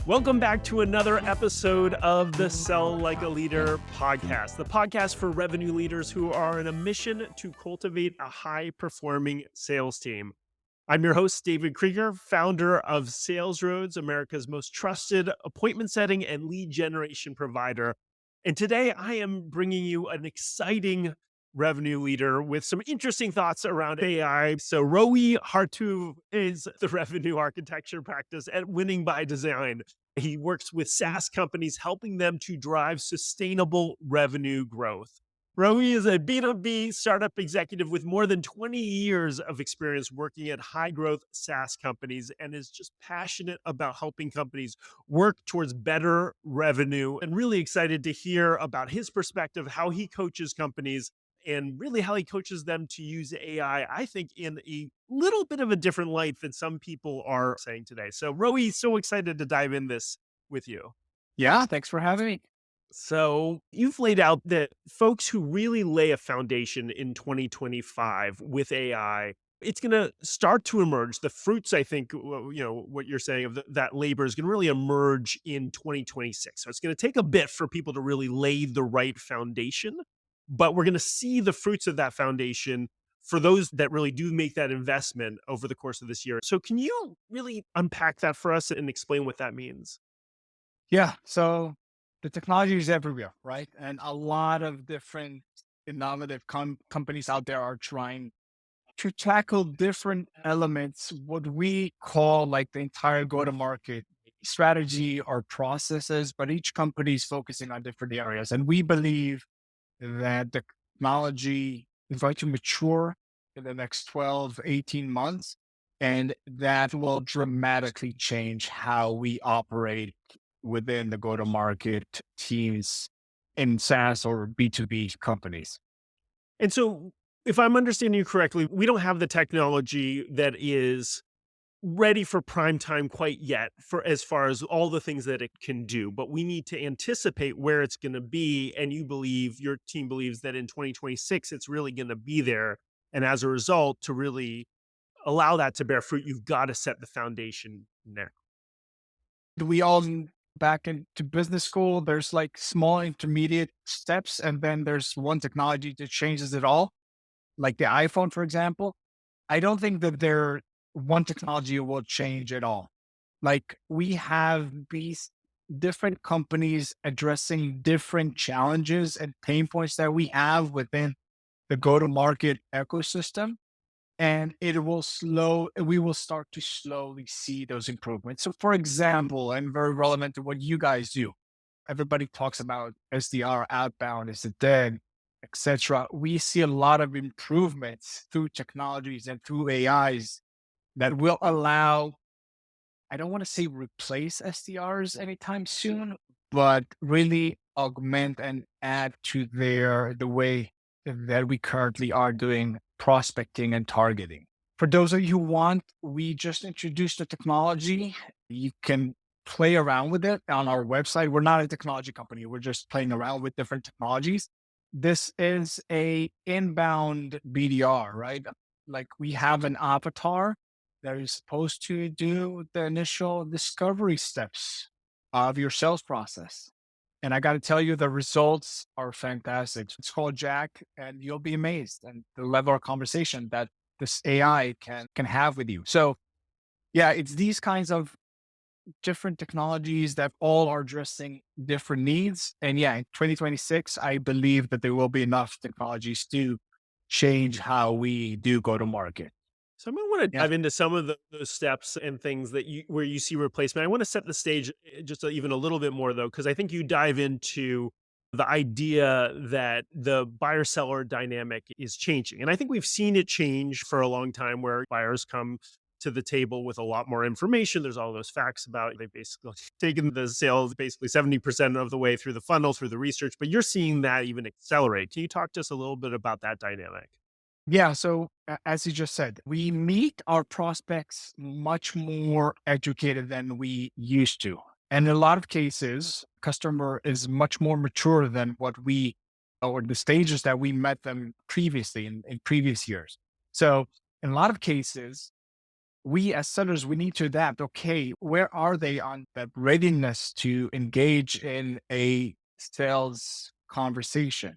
Welcome back to another episode of the Sell Like a Leader podcast, the podcast for revenue leaders who are on a mission to cultivate a high-performing sales team. I'm your host, David Kreiger, founder of Sales Roads, America's most trusted appointment setting and lead generation provider. And today I am bringing you an exciting revenue leader with some interesting thoughts around AI. So Roee Hartuv is the revenue architecture practice at Winning by Design. He works with SaaS companies, helping them to drive sustainable revenue growth. Roee is a B2B startup executive with more than 20 years of experience working at high growth SaaS companies and is just passionate about helping companies work towards better revenue, and really excited to hear about his perspective, how he coaches companies and really how he coaches them to use AI, I think, in a little bit of a different light than some people are saying today. So Roee, so excited to dive in this with you. Yeah, thanks for having me. So you've laid out that folks who really lay a foundation in 2025 with AI, it's going to start to emerge. The fruits, I think, what you're saying of that labor is going to really emerge in 2026. So it's going to take a bit for people to really lay the right foundation, but we're going to see the fruits of that foundation for those that really do make that investment over the course of this year. So can you really unpack that for us and explain what that means? Yeah, so the technology is everywhere, right? And a lot of different innovative companies out there are trying to tackle different elements, what we call like the entire go-to-market strategy or processes, but each company is focusing on different areas. And we believe that the technology is going to mature in the next 12, 18 months, and that will dramatically change how we operate within the go-to-market teams in SaaS or B2B companies. And so, if I'm understanding you correctly, we don't have the technology that is ready for prime time quite yet for as far as all the things that it can do, but we need to anticipate where it's going to be. And your team believes that in 2026, it's really going to be there. And as a result, to really allow that to bear fruit, you've got to set the foundation now. We all back into business school, there's like small intermediate steps, and then there's one technology that changes it all, like the iPhone, for example. I don't think that there one technology will change it all. Like we have these different companies addressing different challenges and pain points that we have within the go-to-market ecosystem. And we will start to slowly see those improvements. So for example, and very relevant to what you guys do, everybody talks about SDR outbound, is it dead, etc. We see a lot of improvements through technologies and through AIs that will allow, I don't want to say replace SDRs anytime soon, but really augment and add to the way that we currently are doing prospecting and targeting. For those of you who want, we just introduced the technology. You can play around with it on our website. We're not a technology company. We're just playing around with different technologies. This is a inbound BDR, right? Like we have an avatar that is supposed to do the initial discovery steps of your sales process. And I got to tell you, the results are fantastic. It's called Jack, and you'll be amazed and the level of conversation that this AI can have with you. So yeah, it's these kinds of different technologies that all are addressing different needs. And yeah, in 2026, I believe that there will be enough technologies to change how we do go to market. So I'm going to want to Yeah. dive into some of those steps and things that where you see replacement. I want to set the stage just even a little bit more though, because I think you dive into the idea that the buyer seller dynamic is changing. And I think we've seen it change for a long time where buyers come to the table with a lot more information. There's all those facts about they've basically taken the sales basically 70% of the way through the funnel, through the research, but you're seeing that even accelerate. Can you talk to us a little bit about that dynamic? Yeah. So as you just said, we meet our prospects much more educated than we used to. And in a lot of cases, customer is much more mature than what we or the stages that we met them previously in previous years. So in a lot of cases, we as sellers, we need to adapt. Okay, where are they on that readiness to engage in a sales conversation?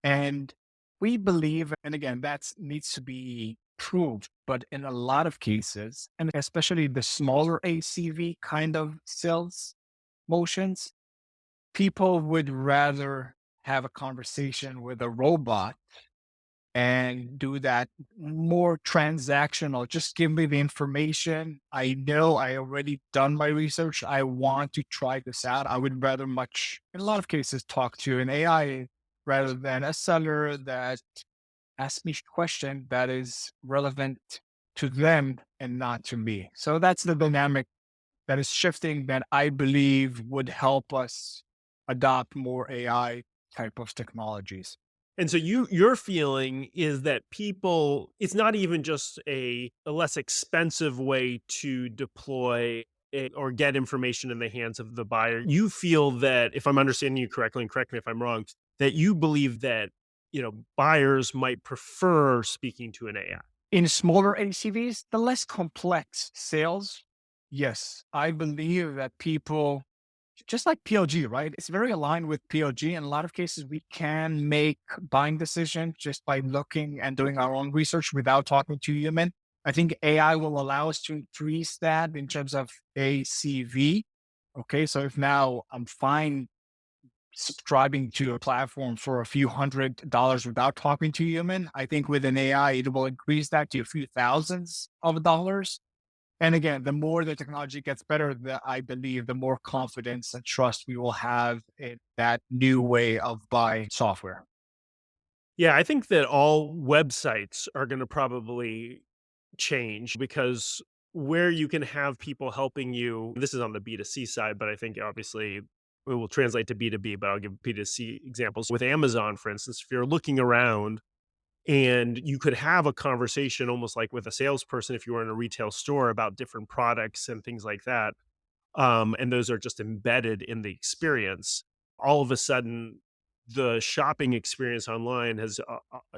And we believe, and again, that needs to be proved, but in a lot of cases, and especially the smaller ACV kind of sales motions, people would rather have a conversation with a robot and do that more transactional. Just give me the information. I know I already done my research. I want to try this out. I would rather much, in a lot of cases, talk to an AI rather than a seller that asks me a question that is relevant to them and not to me. So that's the dynamic that is shifting that I believe would help us adopt more AI type of technologies. And so your feeling is that people, it's not even just a less expensive way to deploy or get information in the hands of the buyer. You feel that, if I'm understanding you correctly, and correct me if I'm wrong, that you believe that, buyers might prefer speaking to an AI. In smaller ACVs, the less complex sales, yes, I believe that people, just like PLG, right? It's very aligned with PLG. In a lot of cases, we can make buying decisions just by looking and doing our own research without talking to human. I think AI will allow us to increase that in terms of ACV. Okay, so if now I'm fine subscribing to a platform for a few $100s without talking to a human, I think with an AI, it will increase that to a few thousands of dollars. And again, the more the technology gets better, I believe the more confidence and trust we will have in that new way of buying software. Yeah, I think that all websites are going to probably change, because where you can have people helping you, this is on the B2C side, but I think obviously it will translate to B2B, but I'll give B2C examples. With Amazon, for instance, if you're looking around and you could have a conversation almost like with a salesperson if you were in a retail store about different products and things like that, and those are just embedded in the experience. All of a sudden, the shopping experience online has,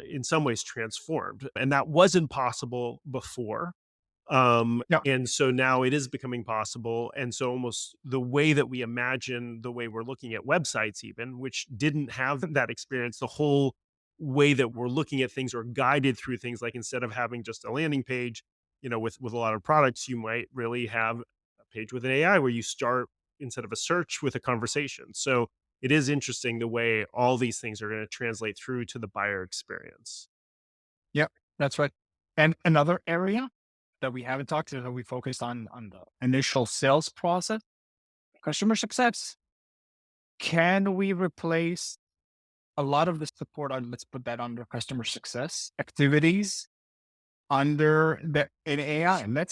in some ways, transformed, and that wasn't possible before. Yeah. And so now it is becoming possible. And so almost the way that we imagine the way we're looking at websites, even, which didn't have that experience, the whole way that we're looking at things or guided through things, like instead of having just a landing page, with a lot of products, you might really have a page with an AI where you start instead of a search with a conversation. So it is interesting the way all these things are going to translate through to the buyer experience. Yep. That's right. And another area that we haven't talked to that we focused on the initial sales process, customer success. Can we replace a lot of the support on, let's put that under customer success activities under the in AI? And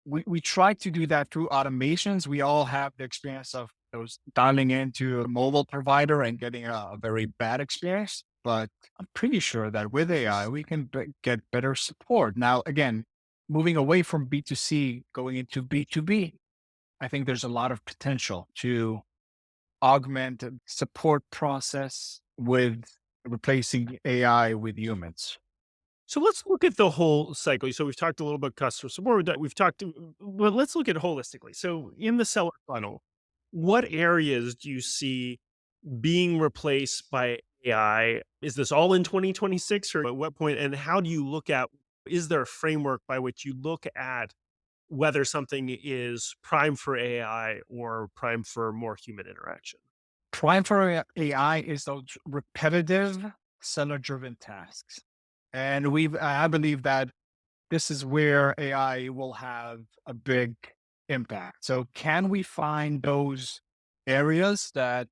we try to do that through automations. We all have the experience of those dialing into a mobile provider and getting a very bad experience. But I'm pretty sure that with AI, we can get better support. Now, again, moving away from B2C, going into B2B, I think there's a lot of potential to augment the support process with replacing AI with humans. So let's look at the whole cycle. So we've talked a little about customer support. We've talked, but let's look at it holistically. So in the seller funnel, what areas do you see being replaced by AI? Is this all in 2026, or at what point? And how do you look at? Is there a framework by which you look at whether something is prime for AI or prime for more human interaction? Prime for AI is those repetitive seller driven tasks. And I believe that this is where AI will have a big impact. So can we find those areas that,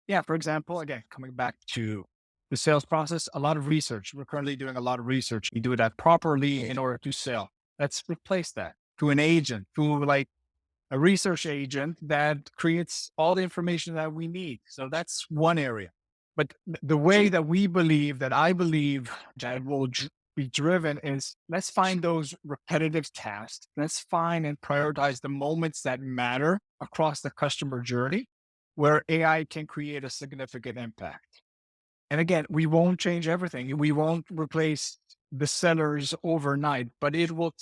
yeah, for example, again, coming back to the sales process, a lot of research. We're currently doing a lot of research. We do that properly in order to sell. Let's replace that to an agent, to like a research agent that creates all the information that we need. So that's one area. But the way that we believe, that I believe that will be driven is let's find those repetitive tasks. Let's find and prioritize the moments that matter across the customer journey where AI can create a significant impact. And again, we won't change everything. We won't replace the sellers overnight, but it will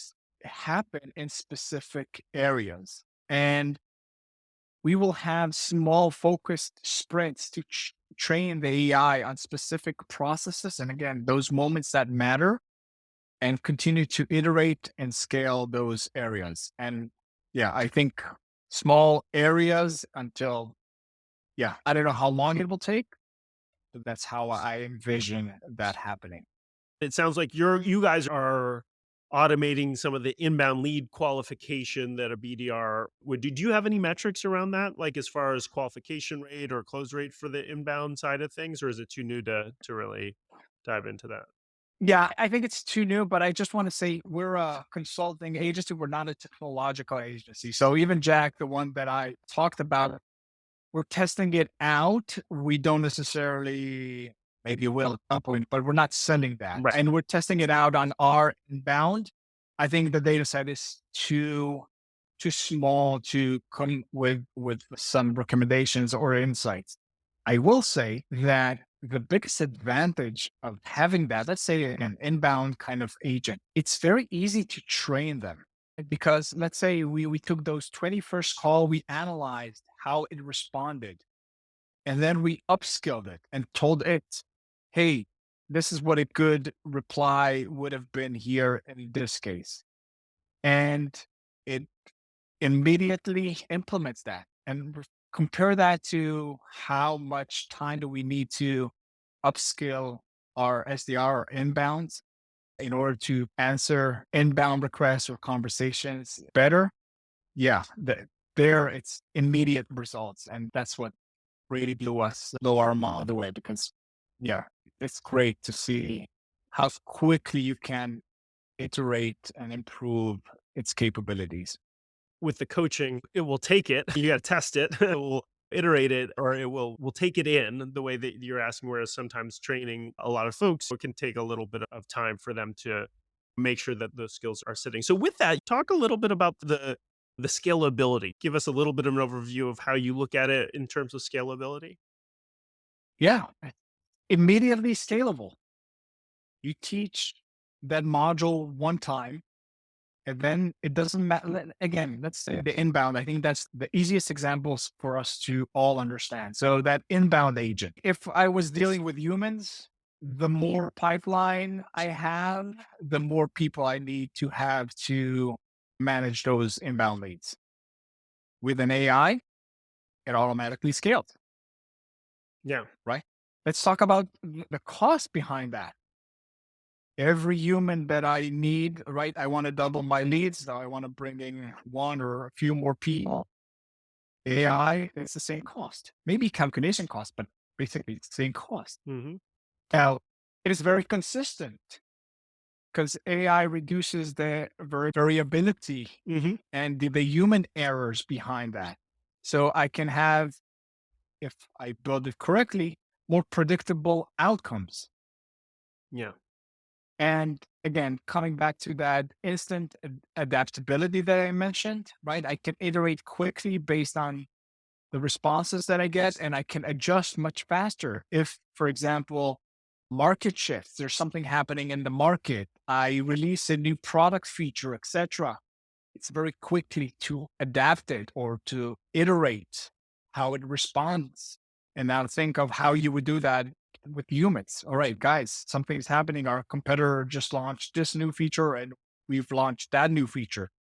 happen in specific areas. And we will have small focused sprints to train the AI on specific processes. And again, those moments that matter, and continue to iterate and scale those areas. And yeah, I think small areas until, yeah, I don't know how long it will take, but that's how I envision that happening. It sounds like you guys are automating some of the inbound lead qualification that a BDR would do. Do you have any metrics around that, like as far as qualification rate or close rate for the inbound side of things, or is it too new to really dive into that? Yeah, I think it's too new, but I just want to say we're a consulting agency. We're not a technological agency. So even Jack, the one that I talked about, we're testing it out. We don't necessarily, maybe will at some point, but we're not selling that. Right. And we're testing it out on our inbound. I think the data set is too small to come with some recommendations or insights. I will say that the biggest advantage of having that, let's say an inbound kind of agent, it's very easy to train them. Because let's say we took those 21st call, we analyzed how it responded, and then we upskilled it and told it, hey, this is what a good reply would have been here in this case. And it immediately implements that. And compare that to how much time do we need to upskill our SDR or inbounds in order to answer inbound requests or conversations better. Yeah, there it's immediate results, and that's what really blew our mind away. Because yeah, it's great to see how quickly you can iterate and improve its capabilities. With the coaching, it will take it. You got to test it. It will iterate it, or it will take it in the way that you're asking. Whereas sometimes training a lot of folks, it can take a little bit of time for them to make sure that those skills are sitting. So with that, talk a little bit about the scalability. Give us a little bit of an overview of how you look at it in terms of scalability. Yeah, immediately scalable. You teach that module one time, and then it doesn't matter. Again, let's say the inbound. I think that's the easiest examples for us to all understand. So that inbound agent, if I was dealing with humans, the more pipeline I have, the more people I need to have to manage those inbound leads. With an AI, it automatically scales, Yeah. right? Let's talk about the cost behind that. Every human that I need, right? I want to double my leads. So I want to bring in one or a few more people. AI, it's the same cost, maybe calculation cost, but basically it's the same cost. Hmm. Now, it is very consistent because AI reduces the variability Hmm. and the human errors behind that. So I can have, if I build it correctly, more predictable outcomes. Yeah. And again, coming back to that instant adaptability that I mentioned, right? I can iterate quickly based on the responses that I get, and I can adjust much faster. If, for example, market shifts, there's something happening in the market, I release a new product feature, etc. It's very quickly to adapt it or to iterate how it responds. And now think of how you would do that with humans. All right, guys, something's happening. Our competitor just launched this new feature and we've launched that new feature.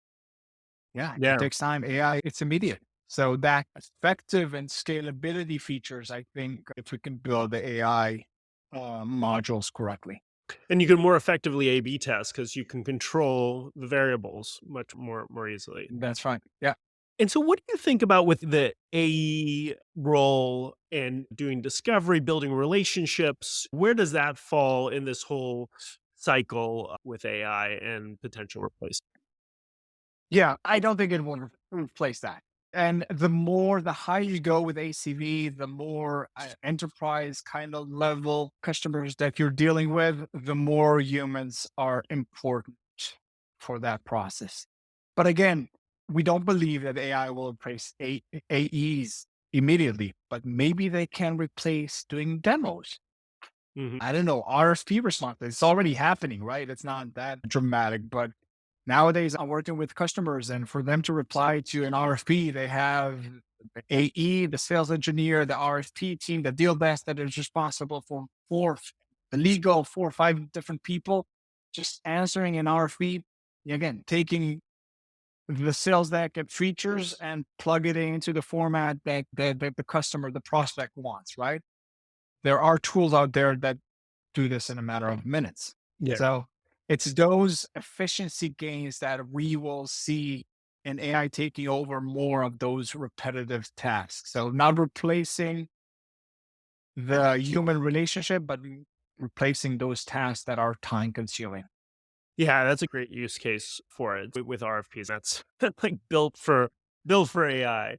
Yeah, it Yeah. takes time. AI, it's immediate. So that effective and scalability features, I think, if we can build the AI modules correctly. And you can more effectively A/B test because you can control the variables much more easily. That's fine. Yeah. And so what do you think about with the AE role and doing discovery, building relationships? Where does that fall in this whole cycle with AI and potential replacement? Yeah, I don't think it will replace that. And the higher you go with ACV, the more enterprise kind of level customers that you're dealing with, the more humans are important for that process. But again, we don't believe that AI will replace AEs immediately, but maybe they can replace doing demos. Mhm. I don't know, RFP response. It's already happening, right? It's not that dramatic, but Nowadays, I'm working with customers, and for them to reply to an RFP, they have the AE, the sales engineer, the RFP team, the deal desk that is responsible for the legal, 4 or 5 different people just answering an RFP. Again, taking the sales deck and features and plug it into the format that the customer, the prospect wants, right? There are tools out there that do this in a matter of minutes. Yeah. So it's those efficiency gains that we will see in AI taking over more of those repetitive tasks. So not replacing the human relationship, but replacing those tasks that are time consuming. Yeah, that's a great use case for it with RFPs. That's like built for AI.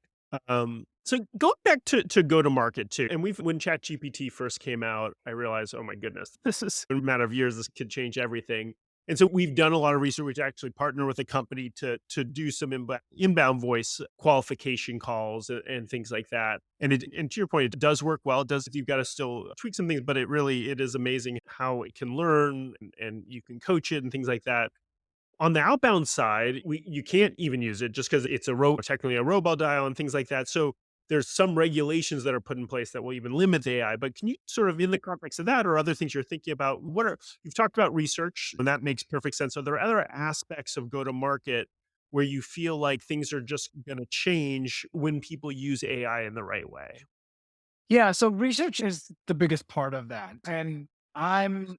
So going back to go to market too, and we've when ChatGPT first came out, I realized, oh my goodness, this is in a matter of years. This could change everything. And so we've done a lot of research. We actually partner with a company to do some inbound voice qualification calls and things like that. And to your point, it does work well. It does. You've got to still tweak some things, but it is amazing how it can learn and you can coach it and things like that. On the outbound side, you can't even use it just because it's technically a robot dial and things like that. So there's some regulations that are put in place that will even limit the AI. But can you sort of, in the context of that or other things you're thinking about, you've talked about research, and that makes perfect sense. Are there other aspects of go to market where you feel like things are just going to change when people use AI in the right way? Yeah. So research is the biggest part of that. And I'm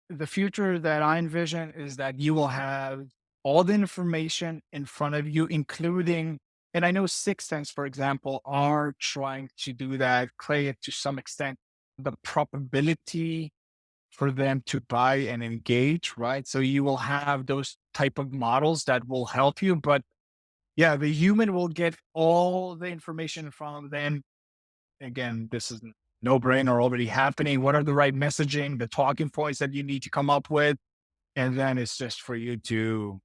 the future that I envision is that you will have all the information in front of you, including, and I know Sixth Sense, for example, are trying to do that, play it to some extent, the probability for them to buy and engage, right? So you will have those type of models that will help you. But yeah, the human will get all the information from them. Again, this is no brainer already happening. What are the right messaging, the talking points that you need to come up with? And then it's just for you to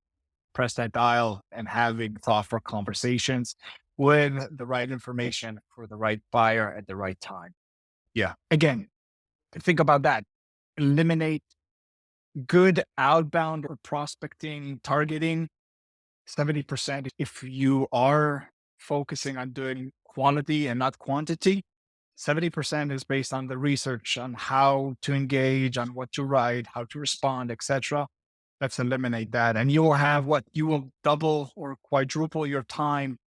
press that dial and having thoughtful conversations with the right information for the right buyer at the right time. Yeah. Again, think about that. Eliminate good outbound or prospecting targeting 70%. If you are focusing on doing quality and not quantity, 70% is based on the research on how to engage, on what to write, how to respond, etc. Let's eliminate that. And you will have what you will double or quadruple your time,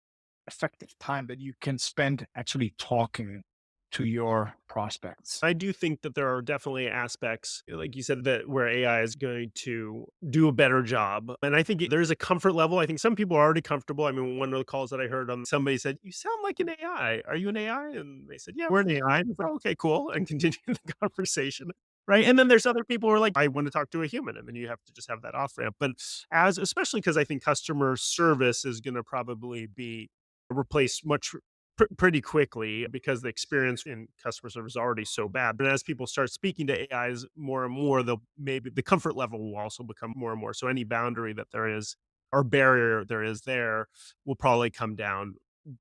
effective time that you can spend actually talking to your prospects. I do think that there are definitely aspects, like you said, that where AI is going to do a better job. And I think there's a comfort level. I think some people are already comfortable. I mean, one of the calls that I heard on somebody said, "You sound like an AI. Are you an AI?" And they said, "Yeah, we're an AI." And I said, "Okay, cool." And continue the conversation. Right. And then there's other people who are like, I want to talk to a human. And then you have to just have that off ramp. But especially because I think customer service is going to probably be replaced pretty quickly because the experience in customer service is already so bad. But as people start speaking to AIs more and more, they'll maybe the comfort level will also become more and more. So any boundary that there is or barrier there is there will probably come down.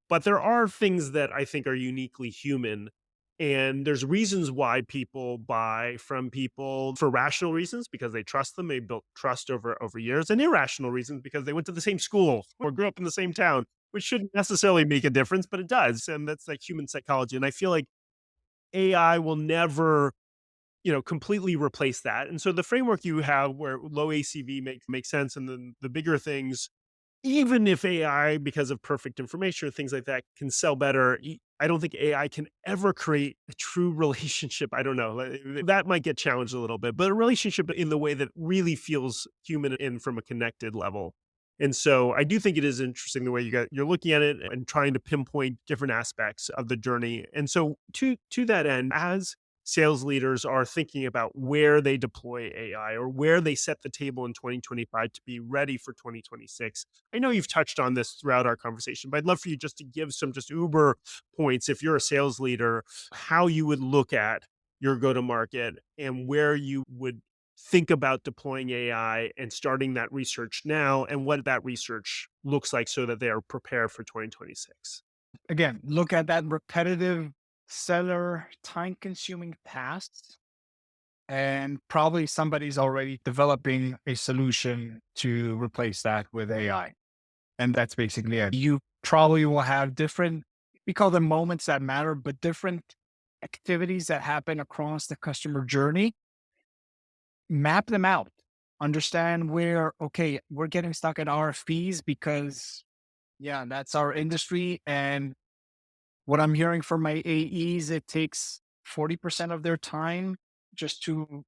But there are things that I think are uniquely human. And there's reasons why people buy from people for rational reasons because they trust them. They built trust over years, and irrational reasons because they went to the same school or grew up in the same town, which shouldn't necessarily make a difference, but it does, and that's like human psychology, and I feel like AI will never, completely replace that, and so the framework you have where low ACV makes sense, and then the bigger things, even if AI, because of perfect information or things like that, can sell better, I don't think AI can ever create a true relationship. I don't know. That might get challenged a little bit, but a relationship in the way that really feels human and from a connected level. And so I do think it is interesting the way you're looking at it and trying to pinpoint different aspects of the journey. And so to that end, as sales leaders are thinking about where they deploy AI or where they set the table in 2025 to be ready for 2026. I know you've touched on this throughout our conversation, but I'd love for you just to give some just uber points if you're a sales leader, how you would look at your go to market and where you would think about deploying AI and starting that research now and what that research looks like so that they are prepared for 2026. Again, look at that repetitive seller time consuming tasks And probably somebody's already developing a solution to replace that with AI. And that's basically it. You probably will have different, we call them moments that matter, but different activities that happen across the customer journey. Map them out. Understand where, okay, we're getting stuck at RFPs because, yeah, that's our industry. And what I'm hearing from my AEs, it takes 40% of their time just to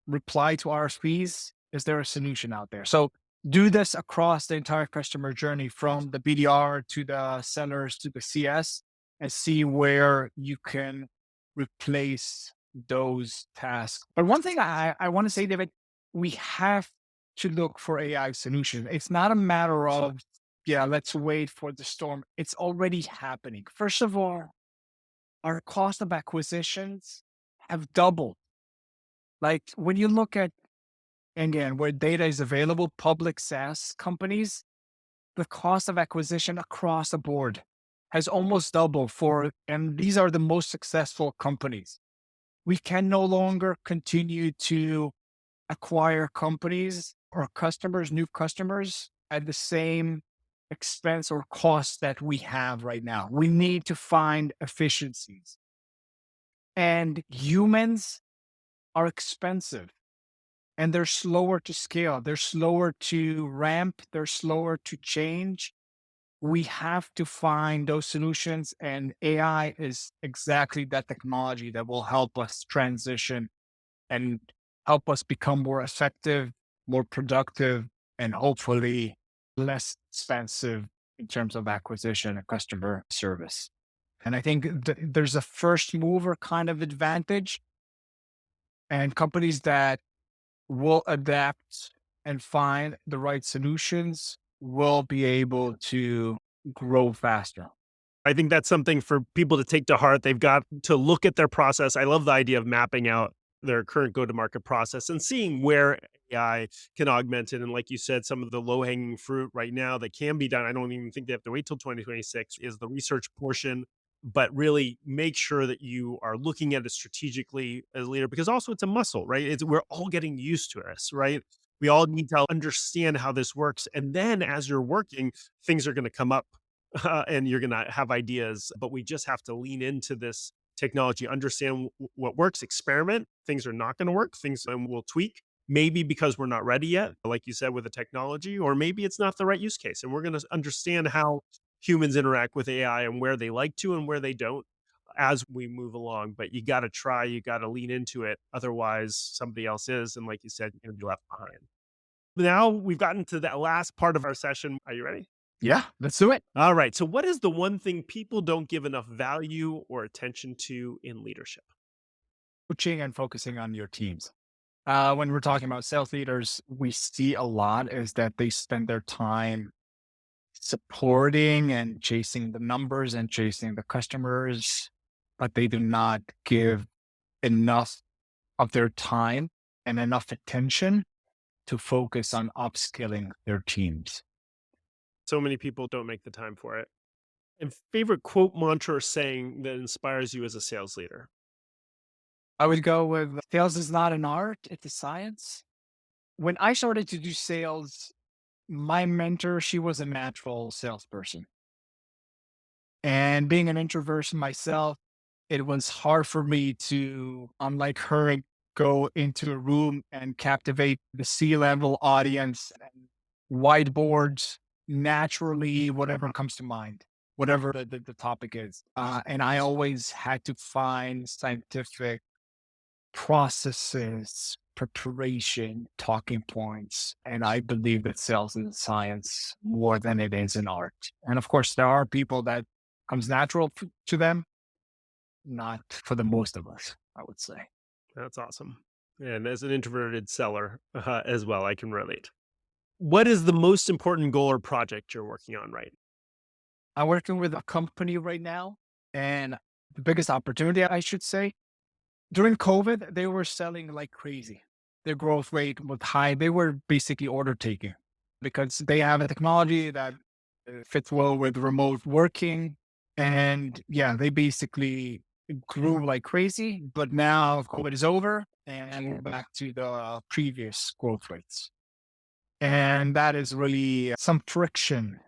reply to RFPs. Is there a solution out there? So do this across the entire customer journey from the BDR to the sellers to the CS and see where you can replace those tasks. But one thing I want to say, David, we have to look for AI solutions. It's not a matter of, yeah, let's wait for the storm. It's already happening. First of all, our cost of acquisitions have doubled. Like when you look at, again, where data is available, public SaaS companies, the cost of acquisition across the board has almost doubled and these are the most successful companies. We can no longer continue to acquire companies or customers, new customers at the same expense or cost that we have right now. We need to find efficiencies. And humans are expensive and they're slower to scale. They're slower to ramp. They're slower to change. We have to find those solutions, and AI is exactly that technology that will help us transition and help us become more effective, more productive, and hopefully less expensive in terms of acquisition and customer service. And I think there's a first mover kind of advantage, and companies that will adapt and find the right solutions will be able to grow faster. I think that's something for people to take to heart. They've got to look at their process. I love the idea of mapping out their current go-to-market process and seeing where AI can augment it. And like you said, some of the low-hanging fruit right now that can be done, I don't even think they have to wait till 2026, is the research portion. But really make sure that you are looking at it strategically as a leader, because also it's a muscle, right? We're all getting used to this, right? We all need to understand how this works. And then as you're working, things are going to come up and you're going to have ideas, but we just have to lean into this technology, understand what works, experiment. Things are not going to work, things and we'll tweak, maybe because we're not ready yet, like you said, with the technology, or maybe it's not the right use case. And we're going to understand how humans interact with AI and where they like to and where they don't as we move along. But you got to try, you got to lean into it. Otherwise, somebody else is. And like you said, you're going to be left behind. Now we've gotten to that last part of our session. Are you ready? Yeah, let's do it. All right. So, what is the one thing people don't give enough value or attention to in leadership? Coaching and focusing on your teams. When we're talking about sales leaders, we see a lot is that they spend their time supporting and chasing the numbers and chasing the customers, but they do not give enough of their time and enough attention to focus on upskilling their teams. So many people don't make the time for it. And favorite quote, mantra, or saying that inspires you as a sales leader? I would go with sales is not an art, it's a science. When I started to do sales, my mentor, she was a natural salesperson. And being an introvert myself, it was hard for me to, unlike her, go into a room and captivate the C-level audience and whiteboards naturally, whatever comes to mind, whatever the topic is. And I always had to find scientific processes, preparation, talking points. And I believe that sales is a science more than it is an art. And of course, there are people that comes natural to them, not for the most of us, I would say. That's awesome. And as an introverted seller as well, I can relate. What is the most important goal or project you're working on right I'm working with a company right now, and the biggest opportunity, I should say, during COVID, they were selling like crazy. Their growth rate was high. They were basically order taking because they have a technology that fits well with remote working. And yeah, they basically it grew like crazy, but now COVID is over and we're back to the previous growth rates. And that is really some friction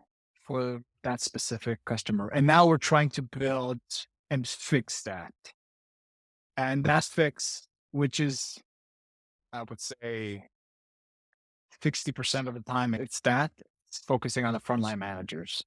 for that specific customer. And now we're trying to build and fix that. And that fix, which is, I would say, 60% of the time, it's focusing on the frontline managers.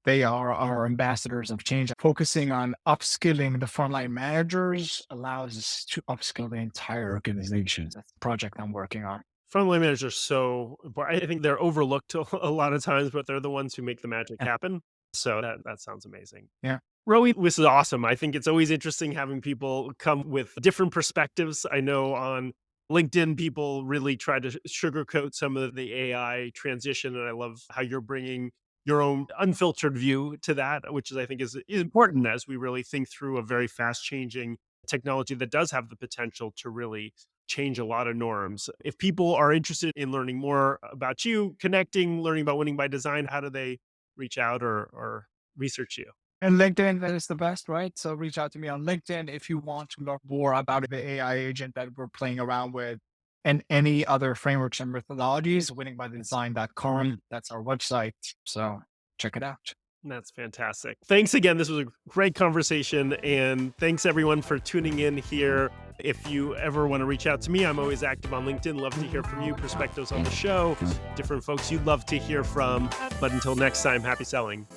They are our ambassadors of change. Focusing on upskilling the frontline managers allows us to upskill the entire organization. That's the project I'm working on. Frontline managers are so important. I think they're overlooked a lot of times, but they're the ones who make the magic Yeah. happen. So that sounds amazing. Yeah. Roee, this is awesome. I think it's always interesting having people come with different perspectives. I know on LinkedIn, people really try to sugarcoat some of the AI transition, and I love how you're bringing your own unfiltered view to that, which is I think is important as we really think through a very fast changing technology that does have the potential to really change a lot of norms. If people are interested in learning more about you, connecting, learning about winning by design, how do they reach out or research you? And LinkedIn, that is the best, right? So reach out to me on LinkedIn if you want to learn more about the AI agent that we're playing around with and any other frameworks and methodologies. Winningbydesign.com. That's our website. So check it out. That's fantastic. Thanks again. This was a great conversation. And thanks everyone for tuning in here. If you ever want to reach out to me, I'm always active on LinkedIn. Love to hear from you, perspectives on the show, different folks you'd love to hear from. But until next time, happy selling.